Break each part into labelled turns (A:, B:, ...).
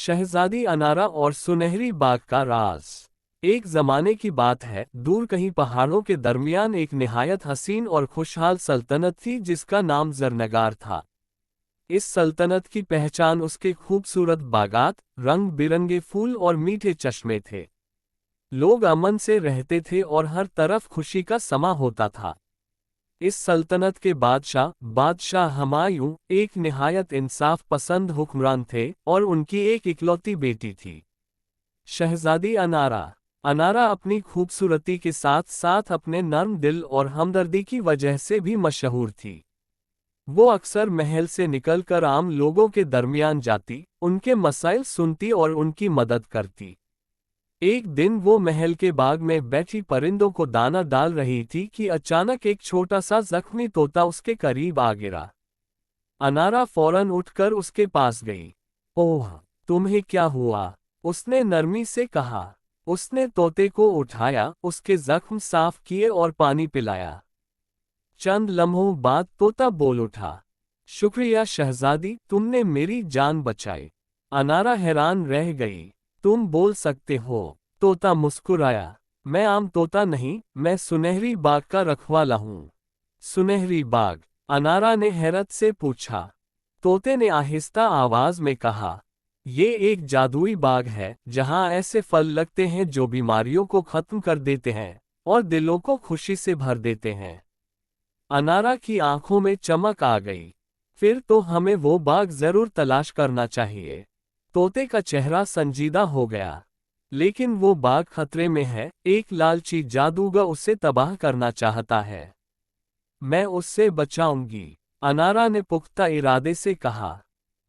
A: शहजादी अनारा और सुनहरी बाग का राज। एक जमाने की बात है, दूर कहीं पहाड़ों के दरमियान एक निहायत हसीन और खुशहाल सल्तनत थी जिसका नाम जरनगार था। इस सल्तनत की पहचान उसके खूबसूरत बागात, रंग बिरंगे फूल और मीठे चश्मे थे। लोग अमन से रहते थे और हर तरफ खुशी का समा होता था। इस सल्तनत के बादशाह हुमायूं एक निहायत इंसाफ पसंद हुक्मरान थे और उनकी एक इकलौती बेटी थी, शहजादी अनारा। अनारा अपनी खूबसूरती के साथ साथ अपने नर्म दिल और हमदर्दी की वजह से भी मशहूर थी। वो अक्सर महल से निकलकर आम लोगों के दरमियान जाती, उनके मसाइल सुनती और उनकी मदद करती। एक दिन वो महल के बाग में बैठी परिंदों को दाना डाल रही थी कि अचानक एक छोटा सा जख्मी तोता उसके करीब आ गिरा। अनारा फौरन उठकर उसके पास गई। ओह, तुम्हें क्या हुआ? उसने नरमी से कहा। उसने तोते को उठाया, उसके जख्म साफ किए और पानी पिलाया। चंद लम्हों बाद तोता बोल उठा, शुक्रिया शहजादी, तुमने मेरी जान बचाई। अनारा हैरान रह गई। तुम बोल सकते हो? तोता मुस्कुराया। मैं आम तोता नहीं, मैं सुनहरी बाग का रखवाला हूँ। सुनहरी बाग? अनारा ने हैरत से पूछा। तोते ने आहिस्ता आवाज में कहा, ये एक जादुई बाग है जहाँ ऐसे फल लगते हैं जो बीमारियों को खत्म कर देते हैं और दिलों को खुशी से भर देते हैं। अनारा की आंखों में चमक आ गई। फिर तो हमें वो बाग जरूर तलाश करना चाहिए। तोते का चेहरा संजीदा हो गया। लेकिन वो बाग खतरे में है, एक लालची जादूगर उसे तबाह करना चाहता है। मैं उससे बचाऊंगी, अनारा ने पुख्ता इरादे से कहा।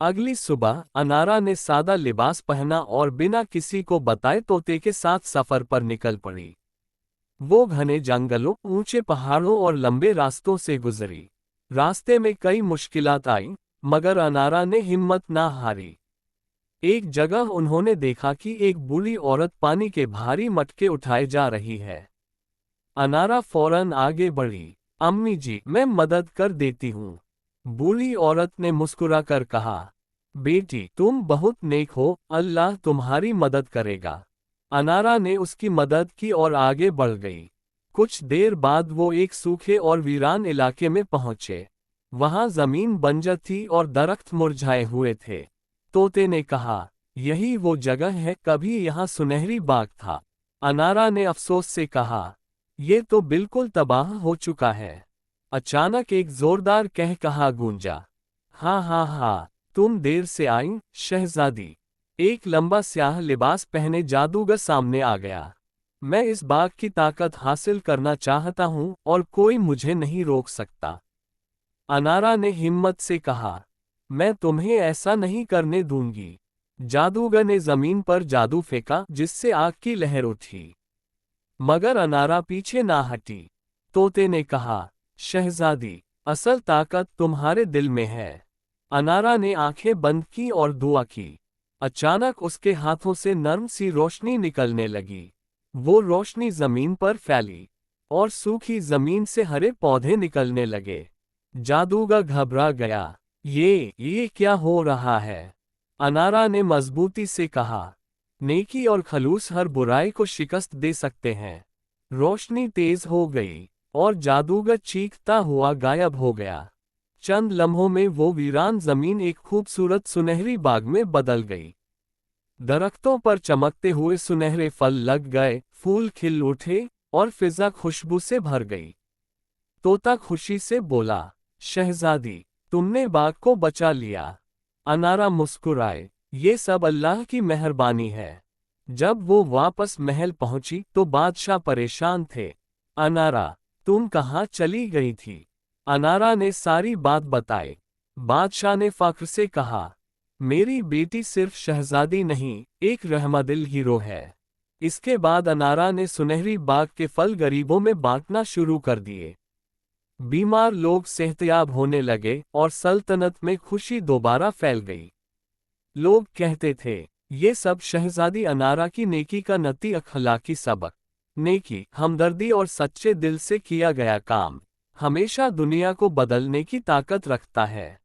A: अगली सुबह अनारा ने सादा लिबास पहना और बिना किसी को बताए तोते के साथ सफर पर निकल पड़ी। वो घने जंगलों, ऊंचे पहाड़ों और लंबे रास्तों से गुजरी। रास्ते में कई मुश्किलात आईं, मगर अनारा ने हिम्मत ना हारी। एक जगह उन्होंने देखा कि एक बूढ़ी औरत पानी के भारी मटके उठाए जा रही है। अनारा फौरन आगे बढ़ी। अम्मी जी, मैं मदद कर देती हूँ, बूढ़ी औरत ने मुस्कुराकर कहा। बेटी, तुम बहुत नेक हो, अल्लाह तुम्हारी मदद करेगा। अनारा ने उसकी मदद की और आगे बढ़ गई। कुछ देर बाद वो एक सूखे और वीरान इलाके में पहुंचे। वहां जमीन बंजर थी और दरख्त मुरझाए हुए थे। तोते ने कहा, यही वो जगह है, कभी यहाँ सुनहरी बाग था। अनारा ने अफसोस से कहा, ये तो बिल्कुल तबाह हो चुका है। अचानक एक जोरदार कहकहा गूंजा। हाँ हाँ हाँ, तुम देर से आई शहजादी। एक लंबा स्याह लिबास पहने जादूगर सामने आ गया। मैं इस बाग की ताकत हासिल करना चाहता हूँ और कोई मुझे नहीं रोक सकता। अनारा ने हिम्मत से कहा, मैं तुम्हें ऐसा नहीं करने दूंगी। जादूगर ने जमीन पर जादू फेंका जिससे आग की लहर उठी। मगर अनारा पीछे ना हटी। तोते ने कहा, शहजादी, असल ताकत तुम्हारे दिल में है। अनारा ने आंखें बंद की और दुआ की। अचानक उसके हाथों से नर्म सी रोशनी निकलने लगी। वो रोशनी जमीन पर फैली और सूखी जमीन से हरे पौधे निकलने लगे। जादूगर घबरा गया। ये क्या हो रहा है? अनारा ने मजबूती से कहा, नेकी और खलूस हर बुराई को शिकस्त दे सकते हैं। रोशनी तेज हो गई और जादूगर चीखता हुआ गायब हो गया। चंद लम्हों में वो वीरान जमीन एक खूबसूरत सुनहरी बाग में बदल गई। दरख्तों पर चमकते हुए सुनहरे फल लग गए, फूल खिल उठे और फिजा खुशबू से भर गई। तोता खुशी से बोला, शहजादी, तुमने बाग को बचा लिया। अनारा मुस्कुराए, ये सब अल्लाह की मेहरबानी है। जब वो वापस महल पहुंची तो बादशाह परेशान थे। अनारा, तुम कहाँ चली गई थी? अनारा ने सारी बात बताई। बादशाह ने फख्र से कहा, मेरी बेटी सिर्फ शहजादी नहीं, एक रहमदिल हीरो है। इसके बाद अनारा ने सुनहरी बाग के फल गरीबों में बांटना शुरू कर दिए। बीमार लोग सेहतयाब होने लगे और सल्तनत में खुशी दोबारा फैल गई। लोग कहते थे, ये सब शहजादी अनारा की नेकी का नती अखलाकी सबक। नेकी, हमदर्दी और सच्चे दिल से किया गया काम हमेशा दुनिया को बदलने की ताकत रखता है।